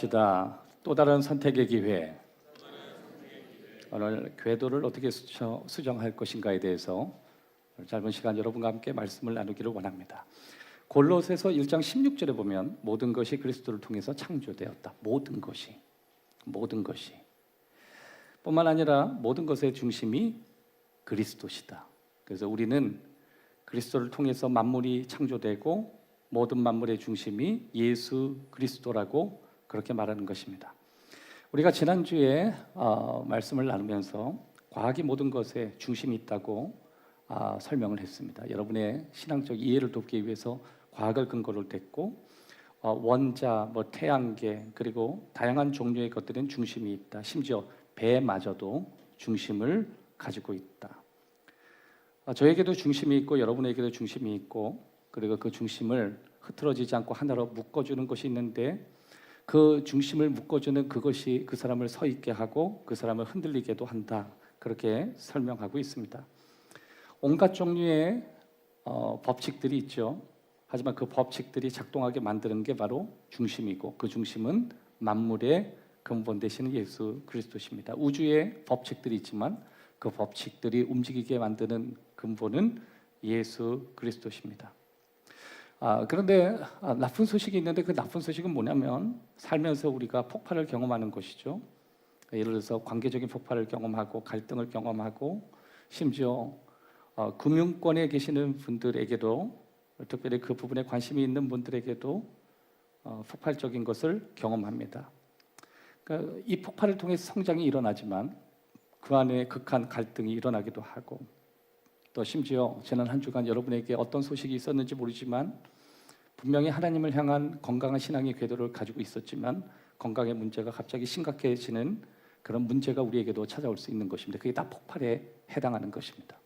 합시다. 또 다른 선택의 기회. 오늘 궤도를 어떻게 수정할 것인가에 대해서 짧은 시간 여러분과 함께 말씀을 나누기를 원합니다. 골로새서 1장 16절에 보면 모든 것이 그리스도를 통해서 창조되었다. 모든 것이 뿐만 아니라 모든 것의 중심이 그리스도시다. 그래서 우리는 그리스도를 통해서 만물이 창조되고 모든 만물의 중심이 예수 그리스도라고 그렇게 말하는 것입니다. 우리가 지난주에 말씀을 나누면서 과학이 모든 것에 중심이 있다고 설명을 했습니다. 여러분의 신앙적 이해를 돕기 위해서 과학을 근거로 댔고 원자, 태양계 그리고 다양한 종류의 것들은 중심이 있다. 심지어 배마저도 중심을 가지고 있다. 저에게도 중심이 있고 여러분에게도 중심이 있고 그리고 그 중심을 흐트러지지 않고 하나로 묶어주는 것이 있는데 그 중심을 묶어주는 그것이 그 사람을 서 있게 하고 그 사람을 흔들리게도 한다. 그렇게 설명하고 있습니다. 온갖 종류의 법칙들이 있죠. 하지만 그 법칙들이 작동하게 만드는 게 바로 중심이고 그 중심은 만물의 근본 되시는 예수 그리스도십니다. 우주에 법칙들이 있지만 그 법칙들이 움직이게 만드는 근본은 예수 그리스도십니다. 그런데 나쁜 소식이 있는데 그 나쁜 소식은 뭐냐면 살면서 우리가 폭발을 경험하는 것이죠. 예를 들어서 관계적인 폭발을 경험하고 갈등을 경험하고 심지어 금융권에 계시는 분들에게도 특별히 그 부분에 관심이 있는 분들에게도 폭발적인 것을 경험합니다. 그러니까 이 폭발을 통해서 성장이 일어나지만 그 안에 극한 갈등이 일어나기도 하고 또 심지어 지난 한 주간 여러분에게 어떤 소식이 있었는지 모르지만 분명히 하나님을 향한 건강한 신앙의 궤도를 가지고 있었지만 건강의 문제가 갑자기 심각해지는 그런 문제가 우리에게도 찾아올 수 있는 것입니다. 그게 다 폭발에 해당하는 것입니다.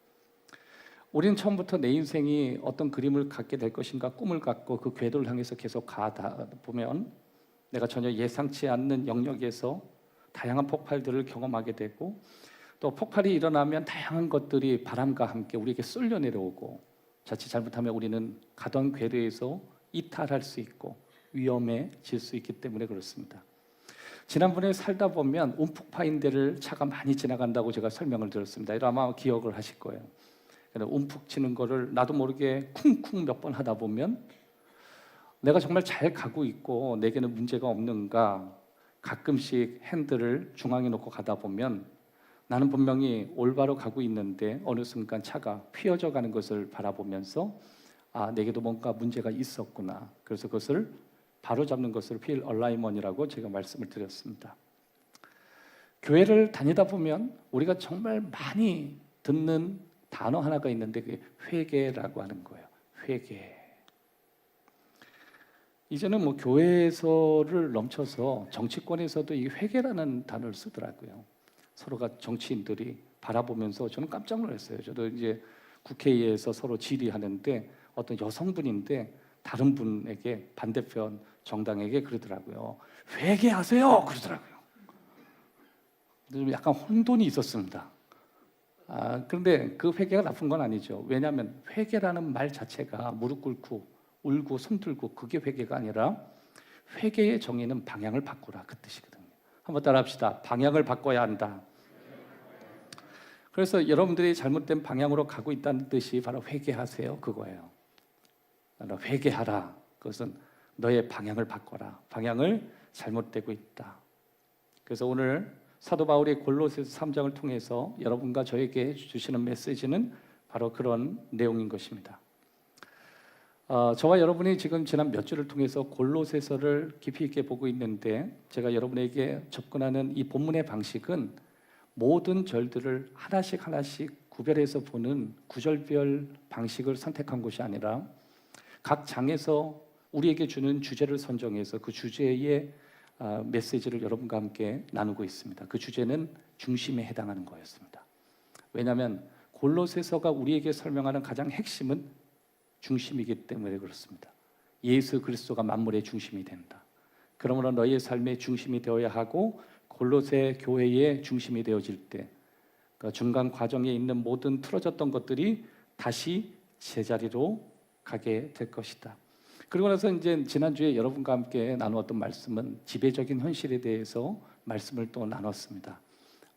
우리는 처음부터 내 인생이 어떤 그림을 갖게 될 것인가 꿈을 갖고 그 궤도를 향해서 계속 가다 보면 내가 전혀 예상치 않는 영역에서 다양한 폭발들을 경험하게 되고 또 폭발이 일어나면 다양한 것들이 바람과 함께 우리에게 쏠려 내려오고 자칫 잘못하면 우리는 가던 궤도에서 이탈할 수 있고 위험해질 수 있기 때문에 그렇습니다. 지난번에 살다 보면 움푹 파인 데를 차가 많이 지나간다고 제가 설명을 드렸습니다. 이거 아마 기억을 하실 거예요. 움푹 치는 거를 나도 모르게 쿵쿵 몇 번 하다 보면 내가 정말 잘 가고 있고 내게는 문제가 없는가 가끔씩 핸들을 중앙에 놓고 가다 보면 나는 분명히 올바로 가고 있는데 어느 순간 차가 휘어져 가는 것을 바라보면서 내게도 뭔가 문제가 있었구나. 그래서 그것을 바로잡는 것을 휠 얼라이먼이라고 제가 말씀을 드렸습니다. 교회를 다니다 보면 우리가 정말 많이 듣는 단어 하나가 있는데 그게 회개라고 하는 거예요. 회개. 이제는 교회에서를 넘쳐서 정치권에서도 이 회개라는 단어를 쓰더라고요. 서로가 정치인들이 바라보면서 저는 깜짝 놀랐어요. 저도 이제 국회에서 서로 질의하는데 어떤 여성분인데 다른 분에게 반대편 정당에게 그러더라고요. 회개하세요! 그러더라고요. 좀 약간 혼돈이 있었습니다. 그런데 그 회개가 나쁜 건 아니죠. 왜냐하면 회개라는 말 자체가 무릎 꿇고 울고 손들고 그게 회개가 아니라 회개의 정의는 방향을 바꾸라 그 뜻이거든요. 한번 따라 합시다. 방향을 바꿔야 한다. 그래서 여러분들이 잘못된 방향으로 가고 있다는 뜻이 바로 회개하세요 그거예요. 회개하라. 그것은 너의 방향을 바꿔라. 방향을 잘못되고 있다. 그래서 오늘 사도 바울이 골로새서 3장을 통해서 여러분과 저에게 주시는 메시지는 바로 그런 내용인 것입니다. 저와 여러분이 지금 지난 몇 주를 통해서 골로새서를 깊이 있게 보고 있는데 제가 여러분에게 접근하는 이 본문의 방식은 모든 절들을 하나씩 구별해서 보는 구절별 방식을 선택한 것이 아니라 각 장에서 우리에게 주는 주제를 선정해서 그 주제의 메시지를 여러분과 함께 나누고 있습니다. 그 주제는 중심에 해당하는 거였습니다. 왜냐하면 골로새서가 우리에게 설명하는 가장 핵심은 중심이기 때문에 그렇습니다. 예수 그리스도가 만물의 중심이 된다. 그러므로 너희의 삶의 중심이 되어야 하고 골로새 교회의 중심이 되어질 때 그 중간 과정에 있는 모든 틀어졌던 것들이 다시 제자리로 가게 될 것이다. 그리고 나서 이제 지난주에 여러분과 함께 나누었던 말씀은 지배적인 현실에 대해서 말씀을 또 나눴습니다.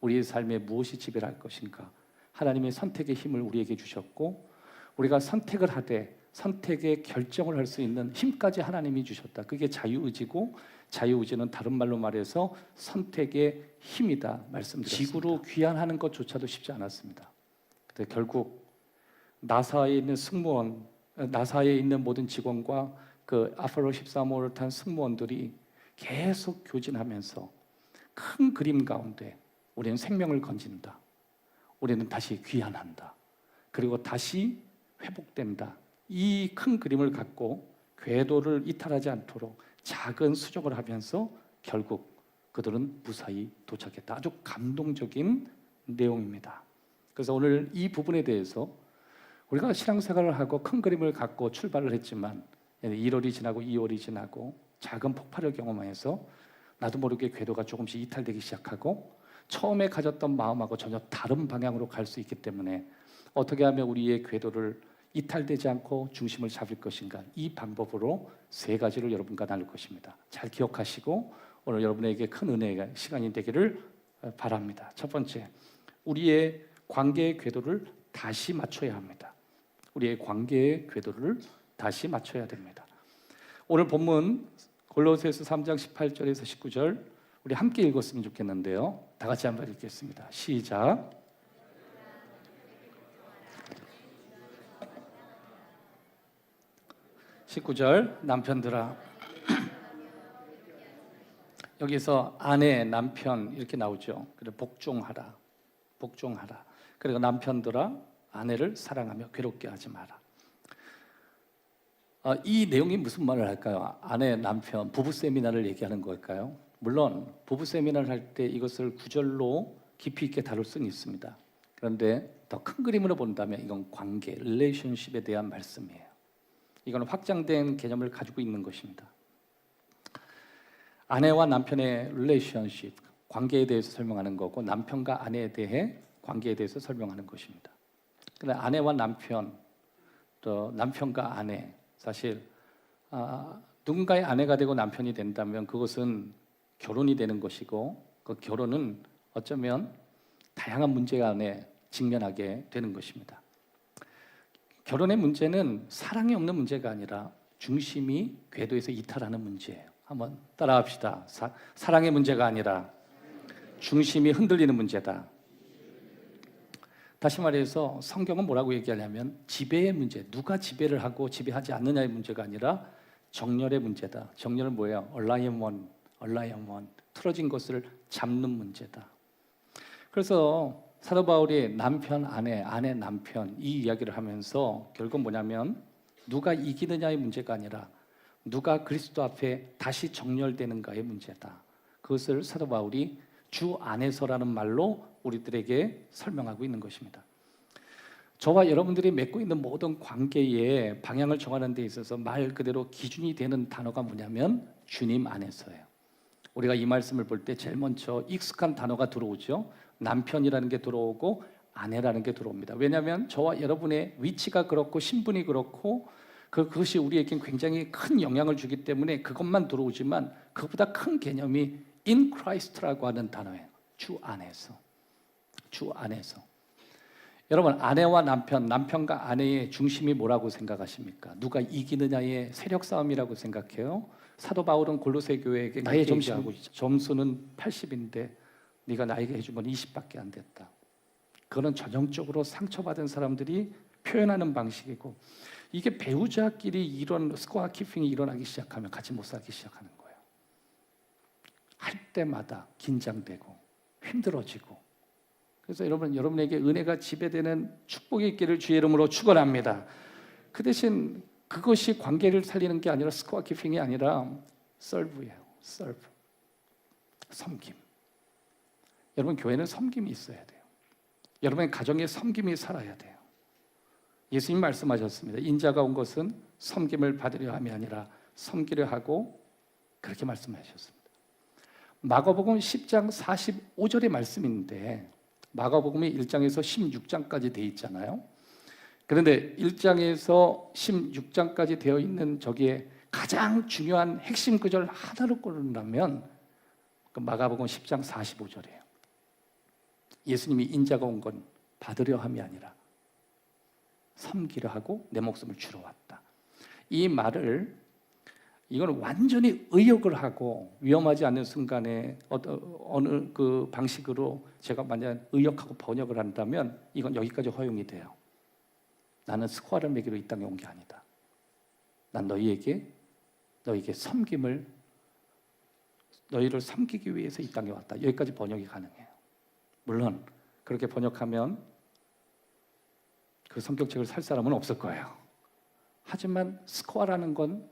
우리의 삶에 무엇이 지배를 할 것인가? 하나님의 선택의 힘을 우리에게 주셨고 우리가 선택을 하되 선택의 결정을 할 수 있는 힘까지 하나님이 주셨다. 그게 자유의지고 자유의지는 다른 말로 말해서 선택의 힘이다 말씀드렸습니다. 지구로 귀환하는 것조차도 쉽지 않았습니다. 근데 결국 나사에 있는 승무원, 나사에 있는 모든 직원과 그 아폴로 13호를 탄 승무원들이 계속 교진하면서 큰 그림 가운데 우리는 생명을 건진다. 우리는 다시 귀환한다. 그리고 다시 회복된다. 이 큰 그림을 갖고 궤도를 이탈하지 않도록 작은 수정을 하면서 결국 그들은 무사히 도착했다. 아주 감동적인 내용입니다. 그래서 오늘 이 부분에 대해서 우리가 신앙생활을 하고 큰 그림을 갖고 출발을 했지만 1월이 지나고 2월이 지나고 작은 폭발을 경험해서 나도 모르게 궤도가 조금씩 이탈되기 시작하고 처음에 가졌던 마음하고 전혀 다른 방향으로 갈 수 있기 때문에 어떻게 하면 우리의 궤도를 이탈되지 않고 중심을 잡을 것인가, 이 방법으로 3가지를 여러분과 나눌 것입니다. 잘 기억하시고 오늘 여러분에게 큰 은혜의 시간이 되기를 바랍니다. 첫 번째, 우리의 관계의 궤도를 다시 맞춰야 합니다. 우리의 관계의 궤도를 다시 맞춰야 됩니다. 오늘 본문 골로새서 3장 18절에서 19절 우리 함께 읽었으면 좋겠는데요. 다 같이 한번 읽겠습니다. 시작. 19절, 남편들아. 여기서 아내, 남편 이렇게 나오죠. 그래 복종하라, 복종하라. 그리고 남편들아, 아내를 사랑하며 괴롭게 하지 마라. 이 내용이 무슨 말을 할까요? 아내, 남편, 부부 세미나를 얘기하는 걸까요? 물론 부부 세미나를 할 때 이것을 구절로 깊이 있게 다룰 수는 있습니다. 그런데 더 큰 그림으로 본다면 이건 관계, 릴레이션십에 대한 말씀이에요. 이건 확장된 개념을 가지고 있는 것입니다. 아내와 남편의 릴레이션십, 관계에 대해서 설명하는 거고 남편과 아내에 대해 관계에 대해서 설명하는 것입니다. 그런데 아내와 남편, 또 남편과 아내, 사실 누군가의 아내가 되고 남편이 된다면 그것은 결혼이 되는 것이고 그 결혼은 어쩌면 다양한 문제 안에 직면하게 되는 것입니다. 결혼의 문제는 사랑이 없는 문제가 아니라 중심이 궤도에서 이탈하는 문제예요. 한번 따라합시다. 사랑의 문제가 아니라 중심이 흔들리는 문제다. 다시 말해서 성경은 뭐라고 얘기하냐면 지배의 문제, 누가 지배를 하고 지배하지 않느냐의 문제가 아니라 정렬의 문제다. 정렬은 뭐예요? 얼라이언 원, 틀어진 것을 잡는 문제다. 그래서 사도 바울이 남편, 아내, 아내, 남편 이 이야기를 하면서 결국 뭐냐면 누가 이기느냐의 문제가 아니라 누가 그리스도 앞에 다시 정렬되는가의 문제다. 그것을 사도 바울이 주 안에서라는 말로 우리들에게 설명하고 있는 것입니다. 저와 여러분들이 맺고 있는 모든 관계의 방향을 정하는 데 있어서 말 그대로 기준이 되는 단어가 뭐냐면 주님 안에서예요. 우리가 이 말씀을 볼 때 제일 먼저 익숙한 단어가 들어오죠. 남편이라는 게 들어오고 아내라는 게 들어옵니다. 왜냐하면 저와 여러분의 위치가 그렇고 신분이 그렇고 그것이 우리에겐 굉장히 큰 영향을 주기 때문에 그것만 들어오지만 그것보다 큰 개념이 in Christ라고 하는 단어예요. 주 안에서. 주 안에서. 여러분, 아내와 남편, 남편과 아내의 중심이 뭐라고 생각하십니까? 누가 이기느냐의 세력 싸움이라고 생각해요? 사도 바울은 골로새 교회에게 나의 점수는 80인데 네가 나에게 해준 건 20밖에 안 됐다. 그거는 전형적으로 상처받은 사람들이 표현하는 방식이고 이게 배우자끼리 이런 스코어 키핑이 일어나기 시작하면 같이 못 살기 시작하는 거예요. 할 때마다 긴장되고 힘들어지고. 그래서 여러분에게 은혜가 지배되는 축복이 있기를 주의 이름으로 축원합니다. 그 대신 그것이 관계를 살리는 게 아니라 스코어 키핑이 아니라 서브예요. 서브. 섬김. 여러분 교회는 섬김이 있어야 돼요. 여러분의 가정에 섬김이 살아야 돼요. 예수님 말씀하셨습니다. 인자가 온 것은 섬김을 받으려 함이 아니라 섬기려 하고 그렇게 말씀하셨습니다. 마가복음 10장 45절의 말씀인데 마가복음이 1장에서 16장까지 되어 있잖아요. 그런데 1장에서 16장까지 되어 있는 저기에 가장 중요한 핵심 구절 하나를 꼽는다면 그 마가복음 10장 45절이에요. 예수님이 인자가 온 건 받으려 함이 아니라 섬기려 하고 내 목숨을 주러 왔다. 이 말을 이건 완전히 의역을 하고 위험하지 않는 순간에 어느 그 방식으로 제가 만약 의역하고 번역을 한다면 이건 여기까지 허용이 돼요. 나는 스코어를 매기러 이 땅에 온 게 아니다. 난 너희에게 너희를 섬기기 위해서 이 땅에 왔다. 여기까지 번역이 가능해요. 물론 그렇게 번역하면 그 성경책을 살 사람은 없을 거예요. 하지만 스코어라는 건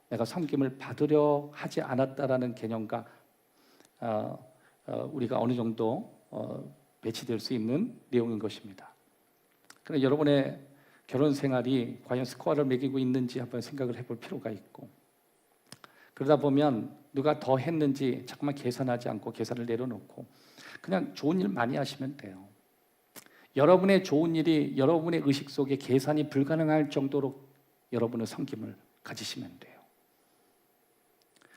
내가 섬김을 받으려 하지 않았다라는 개념과 우리가 어느 정도 배치될 수 있는 내용인 것입니다. 그런데 여러분의 결혼 생활이 과연 스코어를 매기고 있는지 한번 생각을 해볼 필요가 있고, 그러다 보면 누가 더 했는지 자꾸만 계산하지 않고 계산을 내려놓고 그냥 좋은 일 많이 하시면 돼요. 여러분의 좋은 일이 여러분의 의식 속에 계산이 불가능할 정도로 여러분의 섬김을 가지시면 돼요.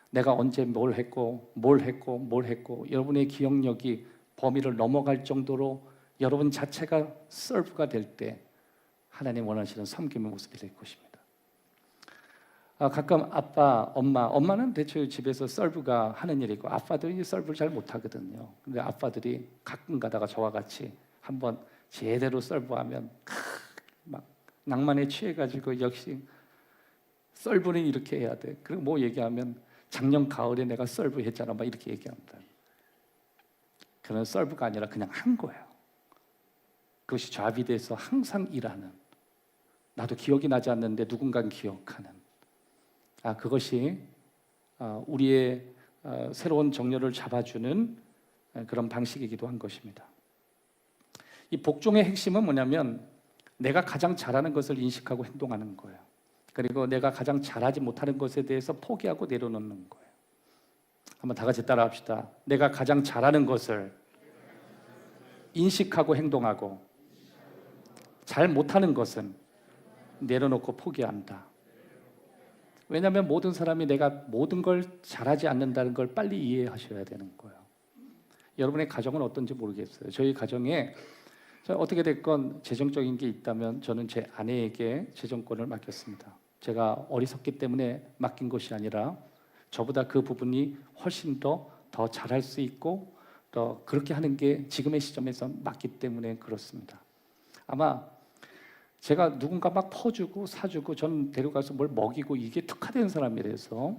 내가 언제 뭘 했고 여러분의 기억력이 범위를 넘어갈 정도로 여러분 자체가 서브가 될 때 하나님 원하시는 섬김의 모습이 될 것입니다. 가끔 아빠, 엄마는 대체 집에서 서브가 하는 일이고 아빠들이 서브를 잘 못하거든요. 근데 아빠들이 가끔 가다가 저와 같이 한번 제대로 서브하면 막 낭만에 취해가지고 역시 서브는 이렇게 해야 돼. 그리고 뭐 얘기하면 작년 가을에 내가 서브 했잖아 막 이렇게 얘기합니다. 그런 서브가 아니라 그냥 한 거예요. 그것이 잡이 돼서 항상 일하는, 나도 기억이 나지 않는데 누군가는 기억하는, 그것이 우리의 새로운 정열을 잡아주는 그런 방식이기도 한 것입니다. 이 복종의 핵심은 뭐냐면 내가 가장 잘하는 것을 인식하고 행동하는 거예요. 그리고 내가 가장 잘하지 못하는 것에 대해서 포기하고 내려놓는 거예요. 한번 다 같이 따라 합시다. 내가 가장 잘하는 것을 인식하고 행동하고 잘 못하는 것은 내려놓고 포기한다. 왜냐하면 모든 사람이 내가 모든 걸 잘하지 않는다는 걸 빨리 이해하셔야 되는 거예요. 여러분의 가정은 어떤지 모르겠어요. 저희 가정에 어떻게 됐건 재정적인 게 있다면 저는 제 아내에게 재정권을 맡겼습니다. 제가 어리석기 때문에 맡긴 것이 아니라 저보다 그 부분이 훨씬 더 잘할 수 있고 더 그렇게 하는 게 지금의 시점에서 맞기 때문에 그렇습니다. 아마 제가 누군가 막 퍼주고 사주고 저는 데려가서 뭘 먹이고 이게 특화된 사람이라서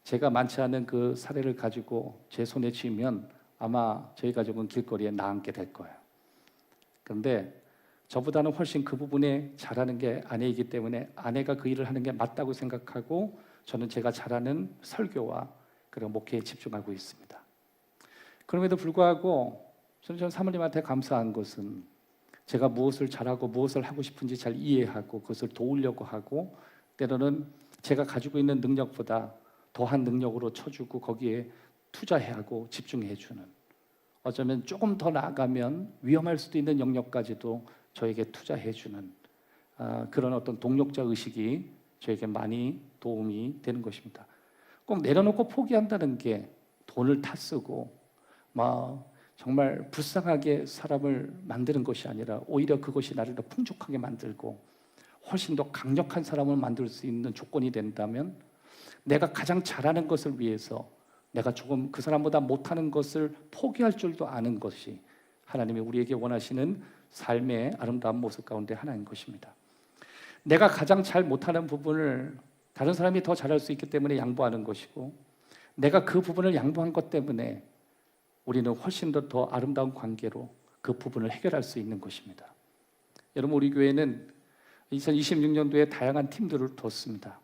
제가 많지 않은 그 사례를 가지고 제 손에 쥐면 아마 저희 가족은 길거리에 나앉게 될 거예요. 그런데 저보다는 훨씬 그 부분에 잘하는 게 아내이기 때문에 아내가 그 일을 하는 게 맞다고 생각하고 저는 제가 잘하는 설교와 그리고 목회에 집중하고 있습니다. 그럼에도 불구하고 저는 사모님한테 감사한 것은 제가 무엇을 잘하고 무엇을 하고 싶은지 잘 이해하고 그것을 도우려고 하고 때로는 제가 가지고 있는 능력보다 더한 능력으로 쳐주고 거기에 투자해야 하고 집중해주는, 어쩌면 조금 더 나아가면 위험할 수도 있는 영역까지도 저에게 투자해주는 그런 어떤 동력자 의식이 저에게 많이 도움이 되는 것입니다. 꼭 내려놓고 포기한다는 게 돈을 다 쓰고 정말 불쌍하게 사람을 만드는 것이 아니라 오히려 그것이 나를 더 풍족하게 만들고 훨씬 더 강력한 사람을 만들 수 있는 조건이 된다면 내가 가장 잘하는 것을 위해서 내가 조금 그 사람보다 못하는 것을 포기할 줄도 아는 것이 하나님이 우리에게 원하시는 삶의 아름다운 모습 가운데 하나인 것입니다. 내가 가장 잘 못하는 부분을 다른 사람이 더 잘할 수 있기 때문에 양보하는 것이고 내가 그 부분을 양보한 것 때문에 우리는 훨씬 더 아름다운 관계로 그 부분을 해결할 수 있는 것입니다. 여러분, 우리 교회는 2026년도에 다양한 팀들을 뒀습니다.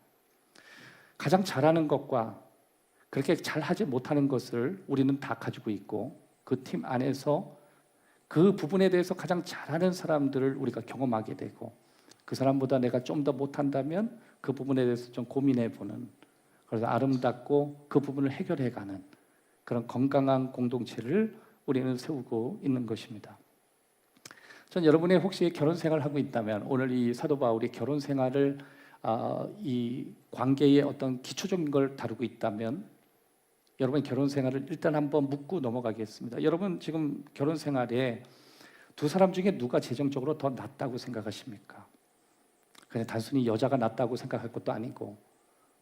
가장 잘하는 것과 그렇게 잘하지 못하는 것을 우리는 다 가지고 있고 그 팀 안에서 그 부분에 대해서 가장 잘하는 사람들을 우리가 경험하게 되고 그 사람보다 내가 좀 더 못한다면 그 부분에 대해서 좀 고민해보는, 그래서 아름답고 그 부분을 해결해가는 그런 건강한 공동체를 우리는 세우고 있는 것입니다. 전 여러분이 혹시 결혼 생활을 하고 있다면 오늘 이 사도 바울이 결혼 생활을 이 관계의 어떤 기초적인 걸 다루고 있다면 여러분 결혼 생활을 일단 한번 묻고 넘어가겠습니다. 여러분 지금 결혼 생활에 두 사람 중에 누가 재정적으로 더 낫다고 생각하십니까? 그냥 단순히 여자가 낫다고 생각할 것도 아니고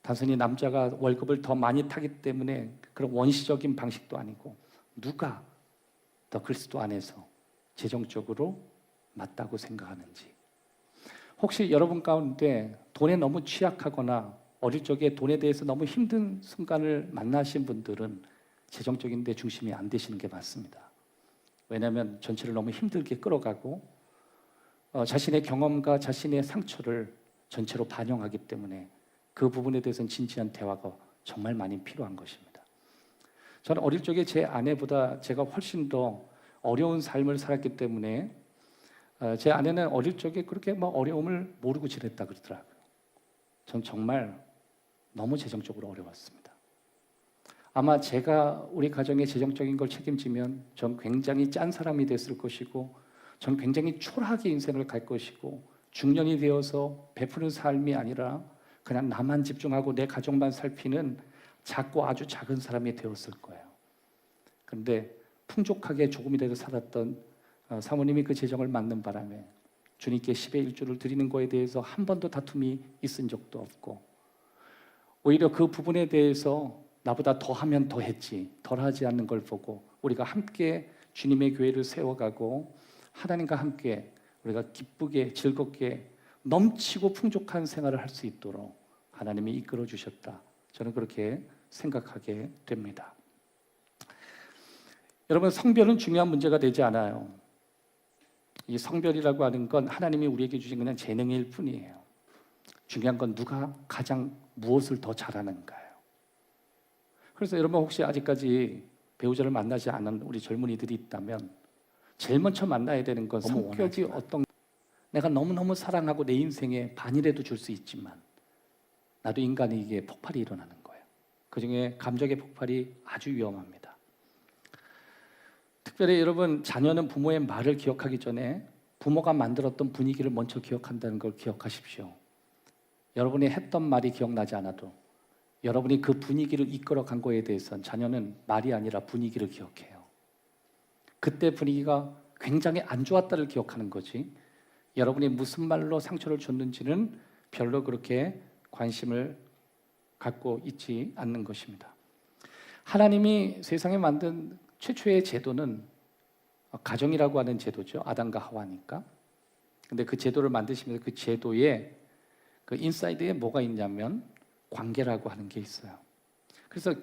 단순히 남자가 월급을 더 많이 타기 때문에 그런 원시적인 방식도 아니고 누가 더 그리스도 안에서 재정적으로 맞다고 생각하는지. 혹시 여러분 가운데 돈에 너무 취약하거나 어릴 적에 돈에 대해서 너무 힘든 순간을 만나신 분들은 재정적인 데 중심이 안 되시는 게 맞습니다. 왜냐하면 전체를 너무 힘들게 끌어가고 자신의 경험과 자신의 상처를 전체로 반영하기 때문에 그 부분에 대해서는 진지한 대화가 정말 많이 필요한 것입니다. 저는 어릴 적에 제 아내보다 제가 훨씬 더 어려운 삶을 살았기 때문에 제 아내는 어릴 적에 그렇게 어려움을 모르고 지냈다 그러더라고요. 전 정말 너무 재정적으로 어려웠습니다. 아마 제가 우리 가정의 재정적인 걸 책임지면 전 굉장히 짠 사람이 됐을 것이고 전 굉장히 초라하게 인생을 갈 것이고 중년이 되어서 베푸는 삶이 아니라 그냥 나만 집중하고 내 가족만 살피는 작고 아주 작은 사람이 되었을 거예요. 그런데 풍족하게 조금이라도 살았던 사모님이 그 재정을 맡는 바람에 주님께 10의 1조를 드리는 거에 대해서 한 번도 다툼이 있은 적도 없고 오히려 그 부분에 대해서 나보다 더 하면 더 했지 덜 하지 않는 걸 보고 우리가 함께 주님의 교회를 세워가고 하나님과 함께 우리가 기쁘게 즐겁게 넘치고 풍족한 생활을 할 수 있도록 하나님이 이끌어 주셨다. 저는 그렇게 생각하게 됩니다. 여러분 성별은 중요한 문제가 되지 않아요. 이 성별이라고 하는 건 하나님이 우리에게 주신 그냥 재능일 뿐이에요. 중요한 건 누가 가장 무엇을 더 잘하는가요. 그래서 여러분 혹시 아직까지 배우자를 만나지 않은 우리 젊은이들이 있다면 제일 먼저 만나야 되는 건 성격이 어떤 내가 너무너무 사랑하고 내 인생에 반이라도 줄 수 있지만 나도 인간에게 폭발이 일어나는 거예요. 그중에 감정의 폭발이 아주 위험합니다. 특별히 여러분 자녀는 부모의 말을 기억하기 전에 부모가 만들었던 분위기를 먼저 기억한다는 걸 기억하십시오. 여러분이 했던 말이 기억나지 않아도 여러분이 그 분위기를 이끌어간 거에 대해서는 자녀는 말이 아니라 분위기를 기억해요. 그때 분위기가 굉장히 안 좋았다를 기억하는 거지 여러분이 무슨 말로 상처를 줬는지는 별로 그렇게 관심을 갖고 있지 않는 것입니다. 하나님이 세상에 만든 최초의 제도는 가정이라고 하는 제도죠. 아담과 하와니까. 근데 그 제도를 만드시면서 그 제도에 그 인사이드에 뭐가 있냐면 관계라고 하는 게 있어요. 그래서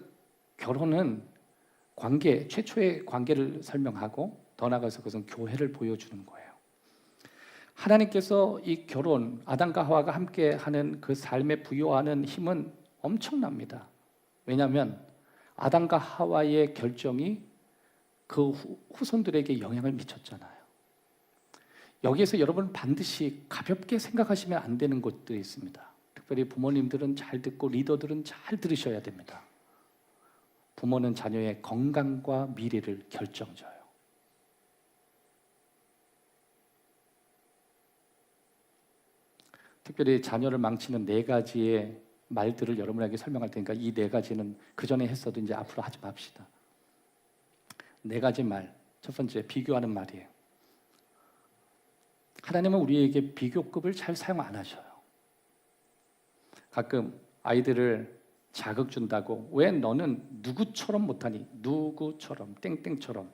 결혼은 관계, 최초의 관계를 설명하고 더 나아가서 그것은 교회를 보여주는 거예요. 하나님께서 이 결혼, 아담과 하와가 함께 하는 그 삶에 부여하는 힘은 엄청납니다. 왜냐하면 아담과 하와의 결정이 그 후손들에게 영향을 미쳤잖아요. 여기에서 여러분 반드시 가볍게 생각하시면 안 되는 것들이 있습니다. 특별히 부모님들은 잘 듣고 리더들은 잘 들으셔야 됩니다. 부모는 자녀의 건강과 미래를 결정져요. 특별히 자녀를 망치는 4가지의 말들을 여러분에게 설명할 테니까 이 4가지는 그 전에 했어도 이제 앞으로 하지 맙시다. 4가지 말. 첫 번째, 비교하는 말이에요. 하나님은 우리에게 비교급을 잘 사용 안 하셔요. 가끔 아이들을 자극 준다고 왜 너는 누구처럼 못하니? 누구처럼, 땡땡처럼.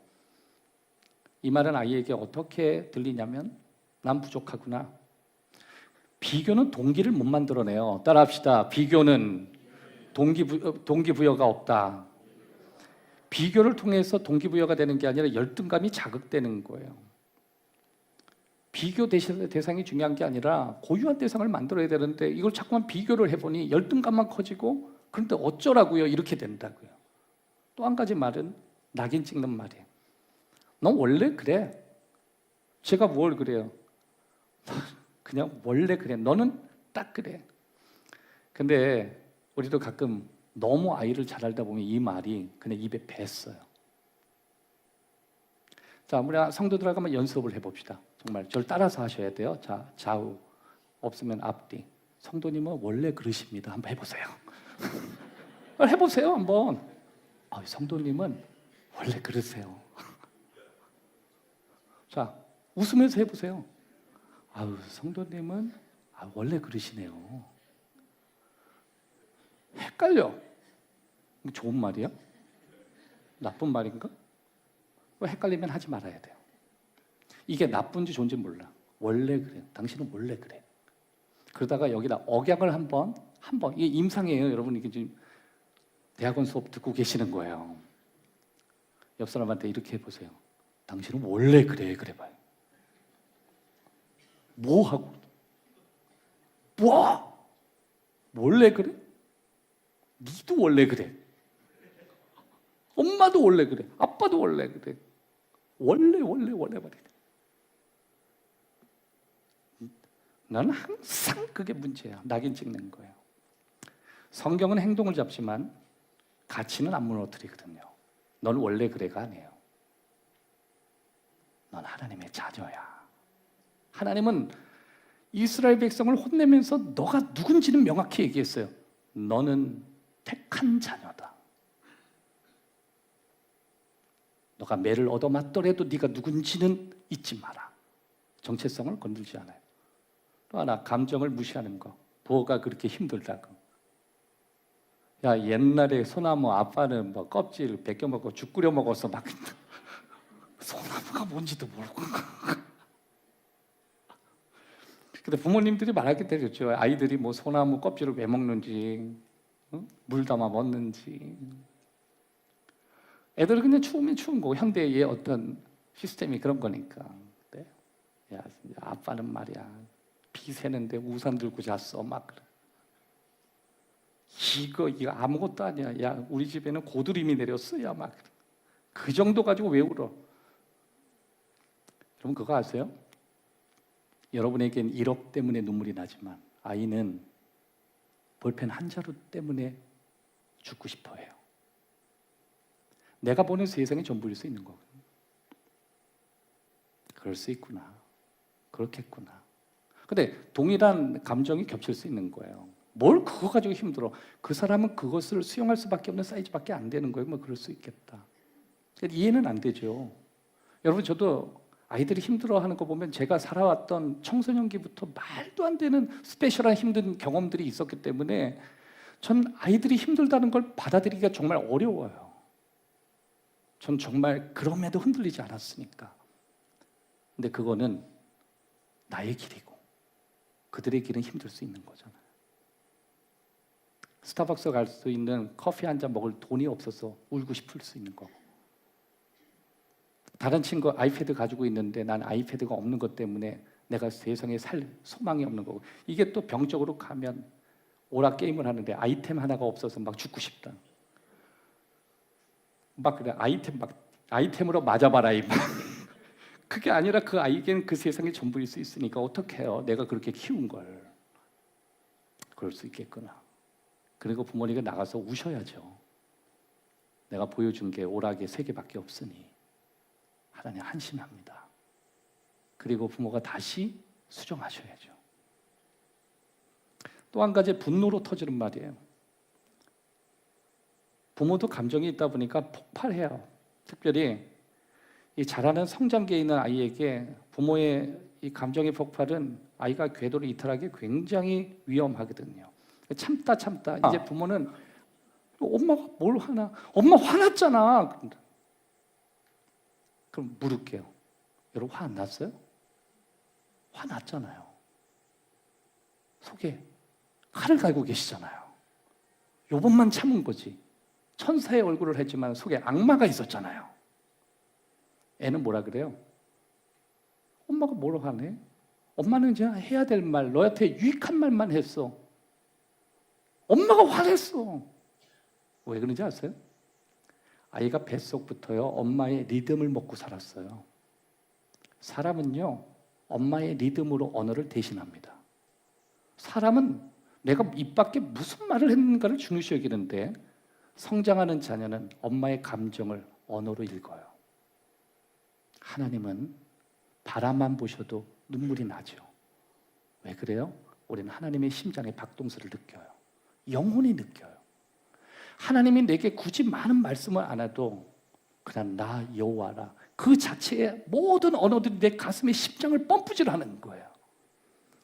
이 말은 아이에게 어떻게 들리냐면 난 부족하구나. 비교는 동기를 못 만들어내요. 따라합시다. 비교는 동기부여가 없다. 비교를 통해서 동기부여가 되는 게 아니라 열등감이 자극되는 거예요. 비교 대상이 중요한 게 아니라 고유한 대상을 만들어야 되는데 이걸 자꾸만 비교를 해보니 열등감만 커지고 그런데 어쩌라고요? 이렇게 된다고요. 또 한 가지 말은 낙인 찍는 말이에요. 너 원래 그래. 제가 뭘 그래요? 그냥 원래 그래. 너는 딱 그래. 근데 우리도 가끔 너무 아이를 잘 알다 보면 이 말이 그냥 입에 뱄어요. 자, 우리 성도들하고 한번 연습을 해봅시다. 정말 저를 따라서 하셔야 돼요. 자, 좌우 없으면 앞뒤. 성도님은 원래 그러십니다. 한번 해보세요. 해보세요 한번. 성도님은 원래 그러세요. 자, 웃으면서 해보세요. 성도님은 원래 그러시네요. 헷갈려. 좋은 말이야? 나쁜 말인가? 헷갈리면 하지 말아야 돼요. 이게 나쁜지 좋은지 몰라. 원래 그래. 당신은 원래 그래. 그러다가 여기다 억양을 한번 이게 임상이에요. 여러분 이게 지금 대학원 수업 듣고 계시는 거예요. 옆 사람한테 이렇게 해보세요. 당신은 원래 그래. 그래 봐요. 뭐 하고? 뭐? 원래 그래? 니도 원래 그래. 엄마도 원래 그래. 아빠도 원래 그래. 원래 말이야. 나는 항상 그게 문제야. 낙인 찍는 거예요. 성경은 행동을 잡지만 가치는 안 무너뜨리거든요. 넌 원래 그래가 아니에요. 넌 하나님의 자녀야. 하나님은 이스라엘 백성을 혼내면서 너가 누군지는 명확히 얘기했어요. 너는 택한 자녀다. 너가 매를 얻어맞더라도 네가 누군지는 잊지 마라. 정체성을 건들지 않아요. 또 하나, 감정을 무시하는 거. 부모가 그렇게 힘들다고. 야, 옛날에 소나무 아빠는 뭐 껍질 벗겨먹고 죽 끓여 먹어서 막 소나무가 뭔지도 모르고. 근데 부모님들이 말하게 되겠죠. 아이들이 뭐 소나무 껍질을 왜 먹는지, 물 담아 먹는지. 애들은 그냥 추우면 추운 거고, 현대의 어떤 시스템이 그런 거니까. 네? 야, 아빠는 말이야, 비 새는데 우산 들고 잤어. 막 그래. 이거 아무것도 아니야. 야, 우리 집에는 고드름이 내렸어. 야, 막 그래. 그 정도 가지고 왜 울어? 여러분 그거 아세요? 여러분에겐 1억 때문에 눈물이 나지만 아이는 볼펜 한 자루 때문에 죽고 싶어 해요. 내가 보는 세상이 전부일 수 있는 거거든요. 그럴 수 있구나. 그렇겠구나. 근데 동일한 감정이 겹칠 수 있는 거예요. 뭘 그거 가지고 힘들어. 그 사람은 그것을 수용할 수밖에 없는 사이즈밖에 안 되는 거예요. 뭐 그럴 수 있겠다. 이해는 안 되죠. 여러분 저도 아이들이 힘들어하는 거 보면 제가 살아왔던 청소년기부터 말도 안 되는 스페셜한 힘든 경험들이 있었기 때문에 전 아이들이 힘들다는 걸 받아들이기가 정말 어려워요. 전 정말 그럼에도 흔들리지 않았으니까. 근데 그거는 나의 길이고 그들의 길은 힘들 수 있는 거잖아요. 스타벅스 갈 수 있는 커피 한 잔 먹을 돈이 없어서 울고 싶을 수 있는 거고, 다른 친구 아이패드 가지고 있는데 난 아이패드가 없는 것 때문에 내가 세상에 살 소망이 없는 거고, 이게 또 병적으로 가면 오락 게임을 하는데 아이템 하나가 없어서 막 죽고 싶다. 막 그래, 아이템으로 맞아봐라 이 말. 그게 아니라 그 아이에게는 그 세상이 전부일 수 있으니까 어떡해요? 내가 그렇게 키운 걸. 그럴 수 있겠구나. 그리고 부모님이 나가서 우셔야죠. 내가 보여준 게 오락의 3개밖에 없으니 하나님 한심합니다. 그리고 부모가 다시 수정하셔야죠. 또 한 가지 분노로 터지는 말이에요. 부모도 감정이 있다 보니까 폭발해요. 특별히 이 자라는 성장기에 있는 아이에게 부모의 이 감정의 폭발은 아이가 궤도를 이탈하기 굉장히 위험하거든요. 참다 이제 부모는 엄마가 뭘 화나? 엄마 화났잖아. 그럼 물을게요. 여러분 화 안 났어요? 화났잖아요. 속에 칼을 갈고 계시잖아요. 요번만 참은 거지. 천사의 얼굴을 했지만 속에 악마가 있었잖아요. 애는 뭐라 그래요? 엄마가 뭐라고 하네? 엄마는 그냥 해야 될 말, 너한테 유익한 말만 했어. 엄마가 화냈어. 왜 그런지 아세요? 아이가 뱃속부터요 엄마의 리듬을 먹고 살았어요. 사람은요 엄마의 리듬으로 언어를 대신합니다. 사람은 내가 입 밖에 무슨 말을 했는가를 중요시 여기는데, 성장하는 자녀는 엄마의 감정을 언어로 읽어요. 하나님은 바라만 보셔도 눈물이 나죠. 왜 그래요? 우리는 하나님의 심장의 박동수를 느껴요. 영혼이 느껴요. 하나님이 내게 굳이 많은 말씀을 안 해도 그냥 나 여호와라, 그 자체의 모든 언어들이 내 가슴에 심장을 펌프질하는 거예요.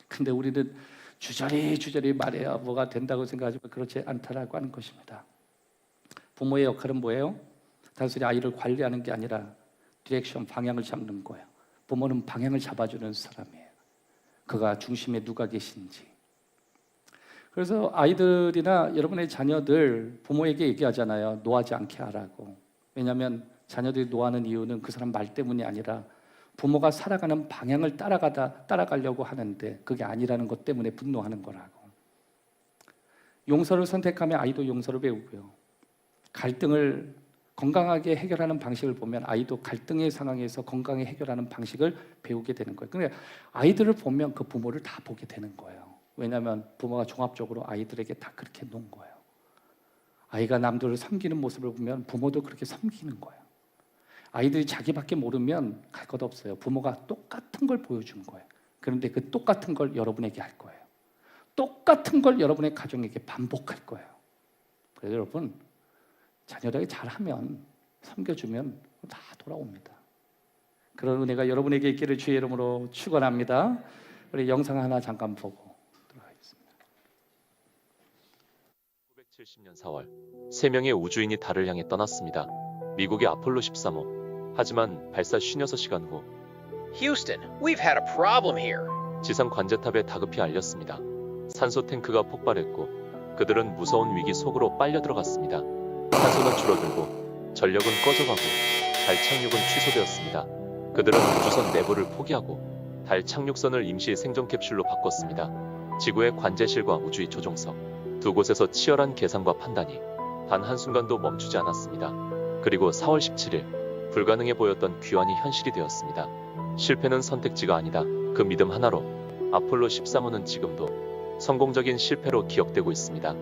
근데 우리는 주저리 말해야 뭐가 된다고 생각하지만 그렇지 않다라고 하는 것입니다. 부모의 역할은 뭐예요? 단순히 아이를 관리하는 게 아니라 디렉션, 방향을 잡는 거예요. 부모는 방향을 잡아주는 사람이에요. 그가 중심에 누가 계신지. 그래서 아이들이나 여러분의 자녀들 부모에게 얘기하잖아요. 노하지 않게 하라고. 왜냐하면 자녀들이 노하는 이유는 그 사람 말 때문이 아니라 부모가 살아가는 방향을 따라가려고 하는데 그게 아니라는 것 때문에 분노하는 거라고. 용서를 선택하면 아이도 용서를 배우고요. 갈등을 건강하게 해결하는 방식을 보면 아이도 갈등의 상황에서 건강하게 해결하는 방식을 배우게 되는 거예요. 그러니까 아이들을 보면 그 부모를 다 보게 되는 거예요. 왜냐하면 부모가 종합적으로 아이들에게 다 그렇게 놓은 거예요. 아이가 남들을 섬기는 모습을 보면 부모도 그렇게 섬기는 거예요. 아이들이 자기밖에 모르면 갈 것 없어요. 부모가 똑같은 걸 보여준 거예요. 그런데 그 똑같은 걸 여러분에게 할 거예요. 똑같은 걸 여러분의 가정에게 반복할 거예요. 그래서 여러분, 자녀들에게 잘하면, 섬겨주면 다 돌아옵니다. 그런 은혜가 여러분에게 있기를 주의 이름으로 축원합니다. 우리 영상 하나 잠깐 보고 들어가겠습니다. 1970년 4월, 3명의 우주인이 달을 향해 떠났습니다. 미국의 아폴로 13호. 하지만 발사 56시간 후 Houston, we've had a problem here. 지상 관제탑에 다급히 알렸습니다. 산소 탱크가 폭발했고 그들은 무서운 위기 속으로 빨려 들어갔습니다. 산소는 줄어들고 전력은 꺼져가고 달 착륙은 취소되었습니다. 그들은 우주선 내부를 포기하고 달 착륙선을 임시 생존 캡슐로 바꿨습니다. 지구의 관제실과 우주의 조종석, 두 곳에서 치열한 계산과 판단이 단 한순간도 멈추지 않았습니다. 그리고 4월 17일 불가능해 보였던 귀환이 현실이 되었습니다. 실패는 선택지가 아니다. 그 믿음 하나로 아폴로 13호는 지금도 성공적인 실패로 기억되고 있습니다.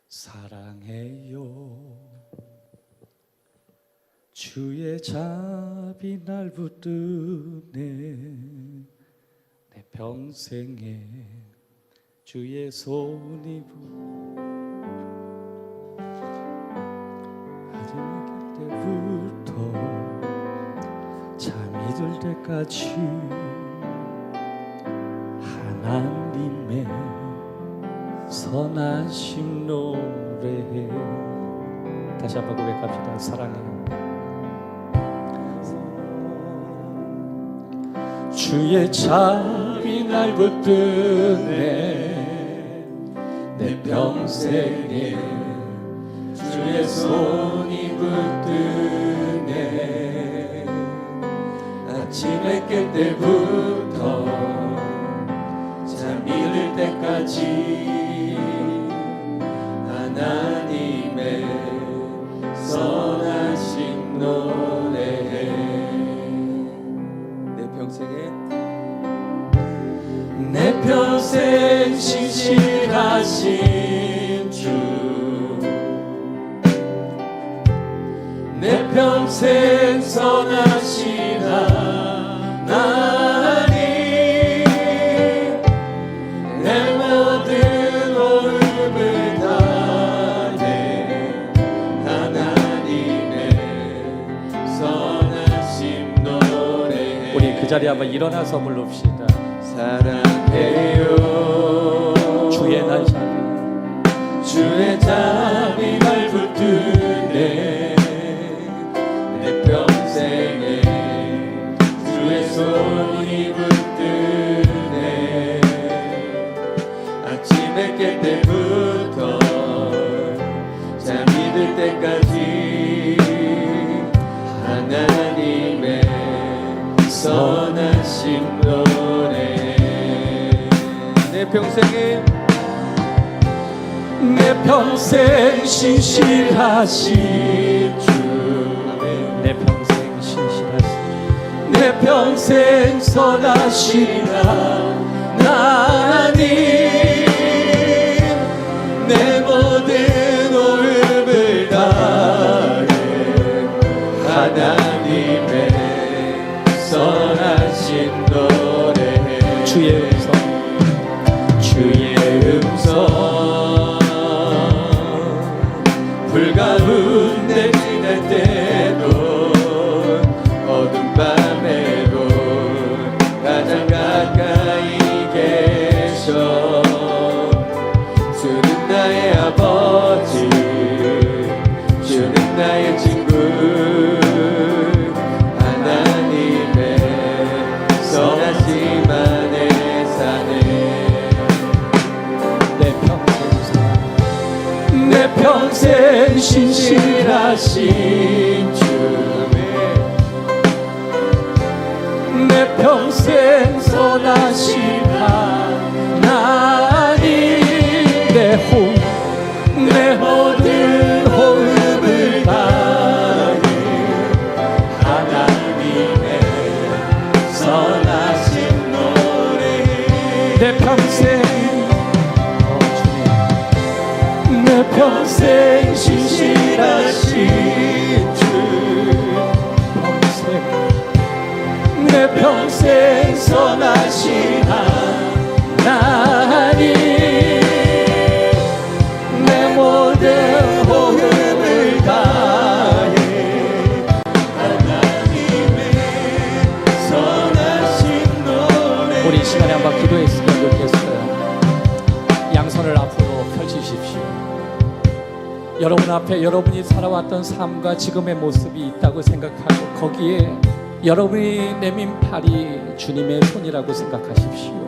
사랑해요. 주의 잡이 날 붙드네. 내 평생에 주의 손이 하루의 때부터 잠이 들 때까지 하나님의 선하신 노래해. 다시 한번 고백합시다. 사랑해요. 주의 잠이 날 붙드네. 내 평생에 주의 손이 붙드네. 아침에 깰 때부터 잠이 들 때까지 하나님의 선하신 노래해. 내 평생 신실하신 주, 내 평생 선하신 하나님, 내 모든 호흡을 다해 하나님의 선하신 노래. 우리 그 자리에 한번 일어나서 부릅시다. 사랑해요. 주의 잡이 날 붙드네. 내 평생에 주의 손이 붙드네. 아침에 깰 때부터 잠이 들 때까지 하나님의 선하신 노래. 내 평생 신실하신 주, 내 평생 신실하신, 내 평생 선하신 하나님, 내 모든 호흡을 다해 평생 신실하신 주님, 내 평생 선하신 하나님, 내 모든 호흡을 다해 하나님의 선하신 노래, 내 평생 주님, 내 평생 신실하신 주, 내 평생 선하신 하나님, 내 모든 호흡을 다해 하나님의 선하신 노래. 우리 이 시간에 한번 기도했으면 좋겠어요. 양손을 앞으로 펼치십시오. 여러분 앞에 여러분이 살아왔던 삶과 지금의 모습이 있다고 생각하고, 거기에 여러분이 내민 팔이 주님의 손이라고 생각하십시오.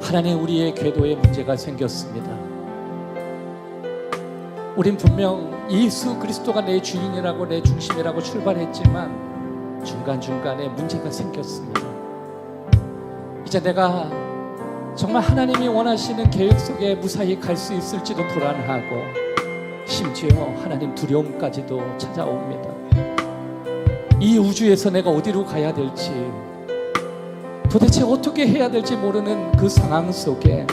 하나님, 우리의 궤도에 문제가 생겼습니다. 우린 분명 예수 그리스도가 내 주인이라고, 내 중심이라고 출발했지만 중간중간에 문제가 생겼습니다. 이제 내가 정말 하나님이 원하시는 계획 속에 무사히 갈 수 있을지도 불안하고, 심지어 하나님 두려움까지도 찾아옵니다. 이 우주에서 내가 어디로 가야 될지, 도대체 어떻게 해야 될지 모르는 그 상황 속에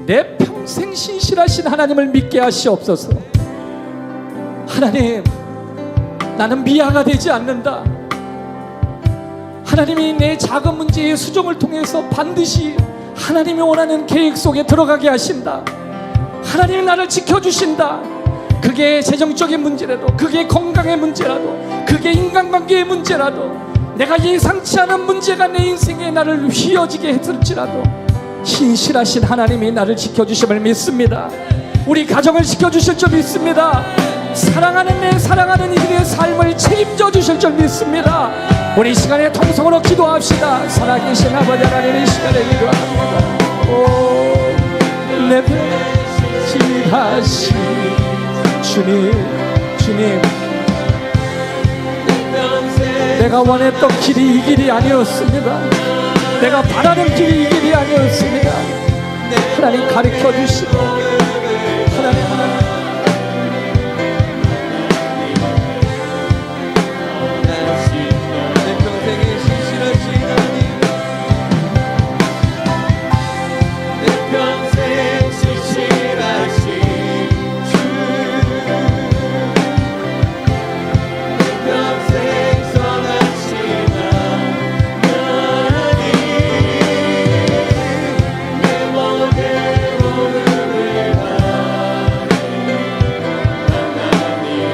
내 평생 신실하신 하나님을 믿게 하시옵소서. 하나님, 나는 미아가 되지 않는다. 하나님이 내 작은 문제의 수정을 통해서 반드시 하나님이 원하는 계획 속에 들어가게 하신다. 하나님이 나를 지켜주신다. 그게 재정적인 문제라도, 그게 건강의 문제라도, 그게 인간관계의 문제라도, 내가 예상치 않은 문제가 내 인생에 나를 휘어지게 했을지라도 신실하신 하나님이 나를 지켜주심을 믿습니다. 우리 가정을 지켜주실 줄 믿습니다. 사랑하는 내 사랑하는 이들의 삶을 책임져 주실 줄 믿습니다. 우리 이 시간에 통성으로 기도합시다. 살아계신 아버지 하나님, 이 시간에 기도합니다. 오, 내 신실하신 주님, 내가 원했던 길이 이 길이 아니었습니다. 내가 바라는 길이 이 길이 아니었습니다. 하나님 가르쳐 주시고, 하나님 내 평생에 신실하신 하나님, 내 평생 신실하신 주, 내 평생 선하신 하나님, 내 모든 호흡을 다해 하나님의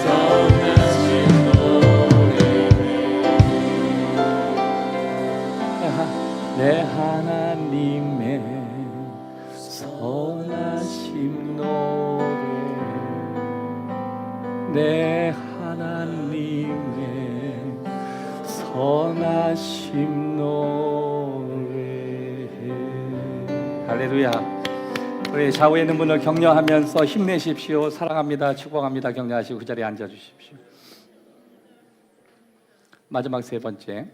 선하신 노래, 내 하나님의 선하신 노래, 내 하나님의 선하신 노래. 할렐루야. 우리 좌우에 있는 분을 격려하면서 힘내십시오. 사랑합니다, 축복합니다 격려하시고 그 자리에 앉아주십시오. 마지막 세 번째,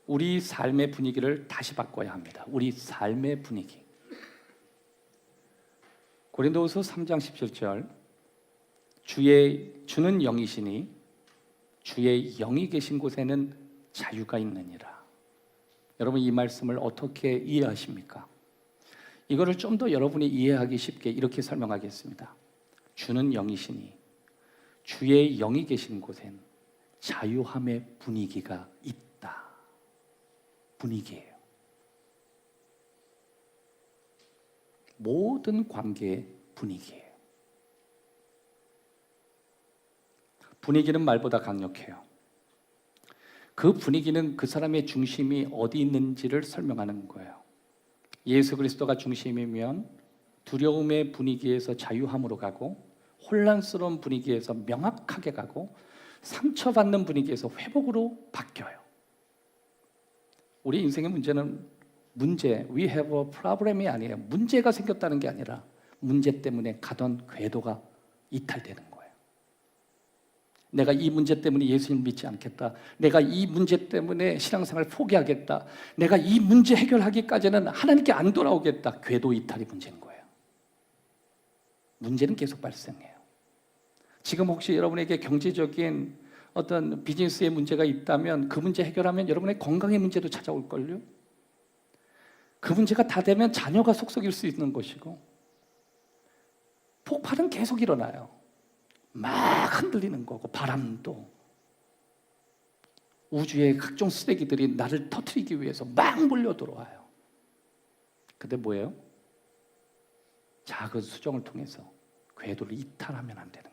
우리 삶의 분위기를 다시 바꿔야 합니다. 우리 삶의 분위기. 고린도후서 3장 17절, 주는 영이시니 주의 영이 계신 곳에는 자유가 있느니라. 여러분, 이 말씀을 어떻게 이해하십니까? 이거를 좀 더 여러분이 이해하기 쉽게 이렇게 설명하겠습니다. 주는 영이시니 주의 영이 계신 곳엔 자유함의 분위기가 있다. 분위기예요. 모든 관계의 분위기예요. 분위기는 말보다 강력해요. 그 분위기는 그 사람의 중심이 어디 있는지를 설명하는 거예요. 예수 그리스도가 중심이면 두려움의 분위기에서 자유함으로 가고, 혼란스러운 분위기에서 명확하게 가고, 상처받는 분위기에서 회복으로 바뀌어요. 우리 인생의 문제는 문제, we have a problem이 아니에요. 문제가 생겼다는 게 아니라 문제 때문에 가던 궤도가 이탈되는 거예요. 내가 이 문제 때문에 예수님 믿지 않겠다. 내가 이 문제 때문에 신앙생활 포기하겠다. 내가 이 문제 해결하기까지는 하나님께 안 돌아오겠다. 궤도 이탈이 문제인 거예요. 문제는 계속 발생해요. 지금 혹시 여러분에게 경제적인 어떤 비즈니스의 문제가 있다면 그 문제 해결하면 여러분의 건강의 문제도 찾아올걸요. 그 문제가 다 되면 자녀가 속썩일 수 있는 것이고, 폭발은 계속 일어나요. 막 흔들리는 거고, 바람도, 우주의 각종 쓰레기들이 나를 터뜨리기 위해서 막 몰려 들어와요. 근데 뭐예요? 작은 수정을 통해서 궤도를 이탈하면 안 되는 거예요.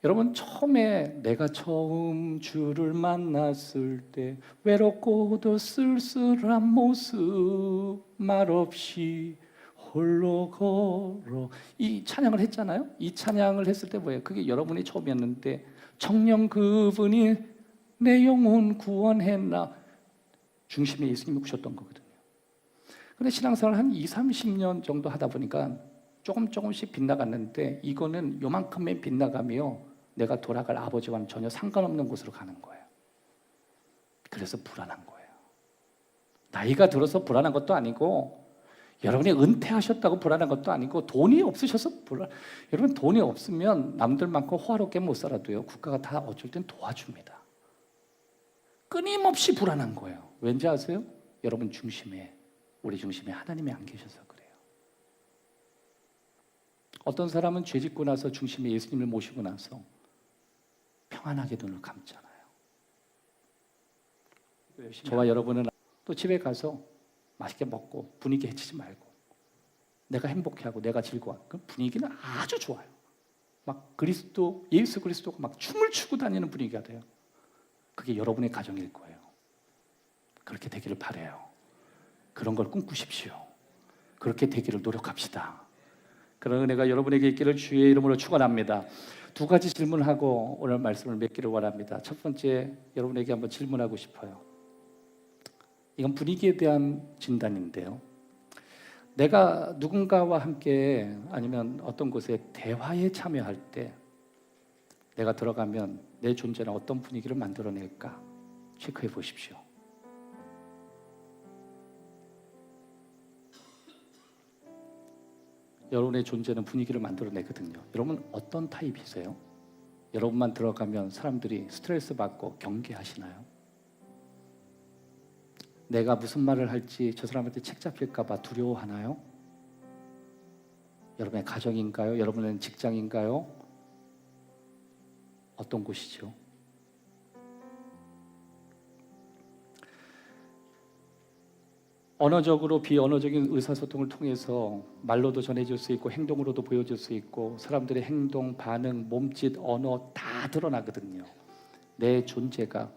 여러분, 처음에 내가 처음 주를 만났을 때 외롭고도 쓸쓸한 모습 말없이 홀로 걸어, 이 찬양을 했잖아요. 이 찬양을 했을 때 뭐예요? 그게 여러분이 처음이었는데, 청령 그분이 내 영혼 구원했나, 중심에 예수님이 오셨던 거거든요. 근데 신앙생활 한 20-30년 정도 하다 보니까 조금씩 빗나갔는데, 이거는 요만큼의 빗나가며 내가 돌아갈 아버지와는 전혀 상관없는 곳으로 가는 거예요. 그래서 불안한 거예요. 나이가 들어서 불안한 것도 아니고, 여러분이 은퇴하셨다고 불안한 것도 아니고, 돈이 없으셔서 여러분, 돈이 없으면 남들만큼 호화롭게 못 살아도요, 국가가 다 어쩔 땐 도와줍니다. 끊임없이 불안한 거예요. 왠지 아세요? 여러분 중심에, 우리 중심에 하나님이 안 계셔서 그래요. 어떤 사람은 죄 짓고 나서 중심에 예수님을 모시고 나서 평안하게 눈을 감잖아요. 저와 여러분은 또 집에 가서 맛있게 먹고 분위기 해치지 말고 내가 행복해하고 내가 즐거워. 그 분위기는 아주 좋아요. 막 예수 그리스도가 막 춤을 추고 다니는 분위기가 돼요. 그게 여러분의 가정일 거예요. 그렇게 되기를 바라요. 그런 걸 꿈꾸십시오. 그렇게 되기를 노력합시다. 그런 은혜가 여러분에게 있기를 주의 이름으로 축원합니다. 두 가지 질문하고 오늘 말씀을 맺기를 원합니다. 첫 번째, 여러분에게 한번 질문하고 싶어요. 이건 분위기에 대한 진단인데요. 내가 누군가와 함께 아니면 어떤 곳에 대화에 참여할 때 내가 들어가면 내 존재는 어떤 분위기를 만들어낼까 체크해 보십시오. 여러분의 존재는 분위기를 만들어내거든요. 여러분 어떤 타입이세요? 여러분만 들어가면 사람들이 스트레스 받고 경계하시나요? 내가 무슨 말을 할지 저 사람한테 책 잡힐까 봐 두려워하나요? 여러분의 가정인가요? 여러분의 직장인가요? 어떤 곳이죠? 언어적으로 비언어적인 의사소통을 통해서 말로도 전해질 수 있고 행동으로도 보여줄 수 있고 사람들의 행동, 반응, 몸짓, 언어 다 드러나거든요. 내 존재가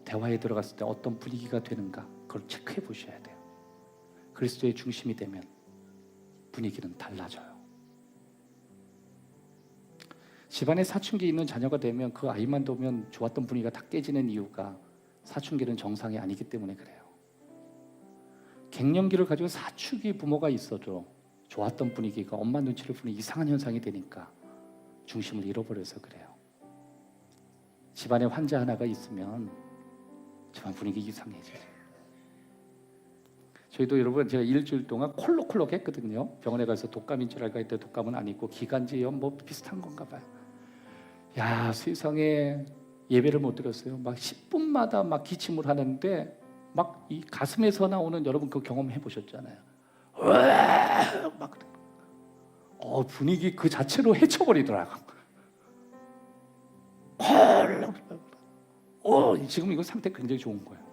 대화에 들어갔을 때 어떤 분위기가 되는가 그걸 체크해 보셔야 돼요. 그리스도의 중심이 되면 분위기는 달라져요. 집안에 사춘기 있는 자녀가 되면 그 아이만 두면 좋았던 분위기가 다 깨지는 이유가 사춘기는 정상이 아니기 때문에 그래요. 갱년기를 가지고 사춘기 부모가 있어도 좋았던 분위기가 엄마 눈치를 보는 이상한 현상이 되니까 중심을 잃어버려서 그래요. 집안에 환자 하나가 있으면 집안 분위기 이상해져요. 저희도 여러분 제가 일주일 동안 콜록콜록 했거든요. 병원에 가서 독감인 줄 알고 했더니 독감은 아니고 기관지염 뭐 비슷한 건가 봐요. 야, 세상에 예배를 못 드렸어요. 막 10분마다 막 기침을 하는데 막 이 가슴에서 나오는 여러분 그 경험해 보셨잖아요. 막 분위기 그 자체로 해쳐버리더라고. 지금 이거 상태 굉장히 좋은 거예요.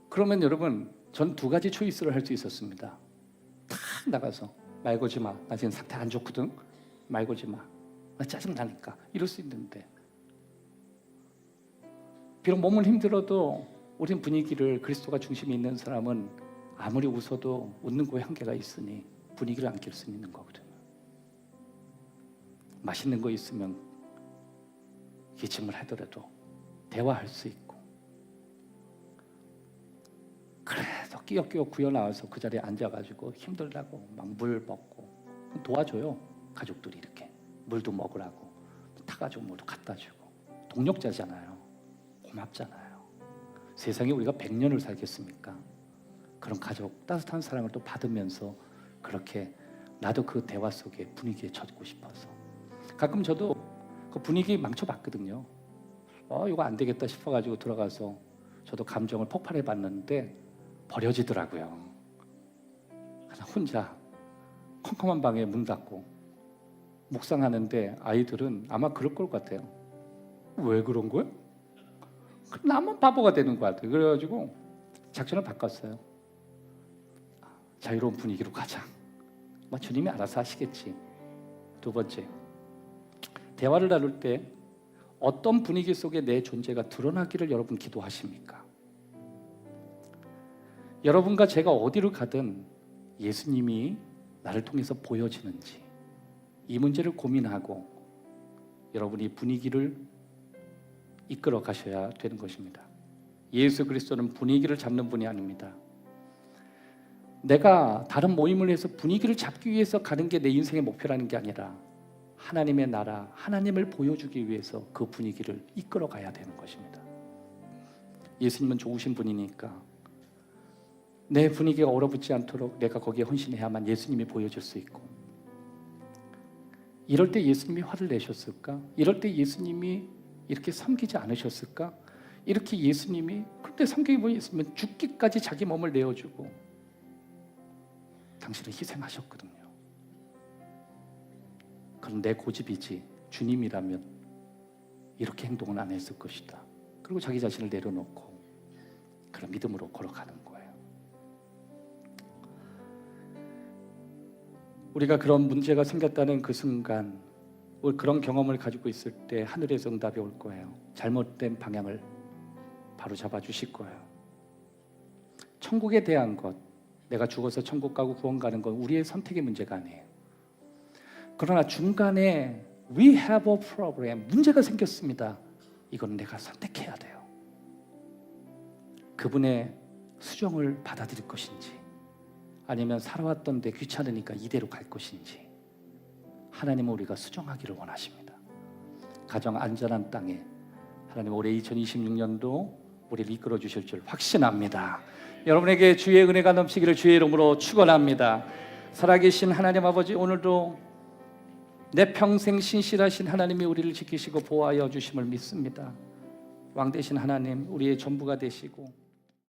그러면 여러분 전 두 가지 초이스를 할 수 있었습니다. 탁 나가서 말 걸지 마. 나 지금 상태 안 좋거든. 말 걸지 마. 나 짜증 나니까. 이럴 수 있는데 비록 몸은 힘들어도 우린 분위기를 그리스도가 중심에 있는 사람은 아무리 웃어도 웃는 거에 한계가 있으니 분위기를 안 깰 수 있는 거거든요. 맛있는 거 있으면 기침을 하더라도 대화할 수 있고 끼역끼역 구겨 나와서 그 자리에 앉아가지고 힘들다고 막 물 먹고 도와줘요. 가족들이 이렇게 물도 먹으라고 타가지고 뭐도 갖다 주고 동력자잖아요. 고맙잖아요. 세상에 우리가 100년을 살겠습니까? 그런 가족 따뜻한 사랑을 또 받으면서 그렇게 나도 그 대화 속에 분위기에 젖고 싶어서 가끔 저도 그 분위기 망쳐봤거든요. 이거 안 되겠다 싶어가지고 들어가서 저도 감정을 폭발해봤는데 버려지더라고요. 그래서 혼자 컴컴한 방에 문 닫고 묵상하는데 아이들은 아마 그럴 것 같아요. 왜 그런 거야? 나만 바보가 되는 것 같아요. 그래가지고 작전을 바꿨어요. 자유로운 분위기로 가자. 주님이 알아서 하시겠지. 두 번째, 대화를 나눌 때 어떤 분위기 속에 내 존재가 드러나기를 여러분 기도하십니까? 여러분과 제가 어디를 가든 예수님이 나를 통해서 보여지는지 이 문제를 고민하고 여러분이 분위기를 이끌어 가셔야 되는 것입니다. 예수 그리스도는 분위기를 잡는 분이 아닙니다. 내가 다른 모임을 해서 분위기를 잡기 위해서 가는 게 내 인생의 목표라는 게 아니라 하나님의 나라, 하나님을 보여주기 위해서 그 분위기를 이끌어 가야 되는 것입니다. 예수님은 좋으신 분이니까 내 분위기가 얼어붙지 않도록 내가 거기에 헌신해야만 예수님이 보여줄 수 있고, 이럴 때 예수님이 화를 내셨을까? 이럴 때 예수님이 이렇게 섬기지 않으셨을까? 이렇게 예수님이, 근데 성경에 보면 예수님은 죽기까지 자기 몸을 내어주고 당신은 희생하셨거든요. 그럼 내 고집이지 주님이라면 이렇게 행동은 안 했을 것이다. 그리고 자기 자신을 내려놓고 그런 믿음으로 걸어가는 거예요. 우리가 그런 문제가 생겼다는 그 순간, 우리 그런 경험을 가지고 있을 때 하늘에서 응답이 올 거예요. 잘못된 방향을 바로 잡아주실 거예요. 천국에 대한 것, 내가 죽어서 천국 가고 구원 가는 건 우리의 선택의 문제가 아니에요. 그러나 중간에 we have a problem, 문제가 생겼습니다. 이건 내가 선택해야 돼요. 그분의 수정을 받아들일 것인지 아니면 살아왔던 데 귀찮으니까 이대로 갈 것인지, 하나님은 우리가 수정하기를 원하십니다. 가정 안전한 땅에 하나님 올해 2026년도 우리를 이끌어 주실 줄 확신합니다. 여러분에게 주의 은혜가 넘치기를 주의 이름으로 축원합니다. 살아계신 하나님 아버지, 오늘도 내 평생 신실하신 하나님이 우리를 지키시고 보호하여 주심을 믿습니다. 왕 되신 하나님, 우리의 전부가 되시고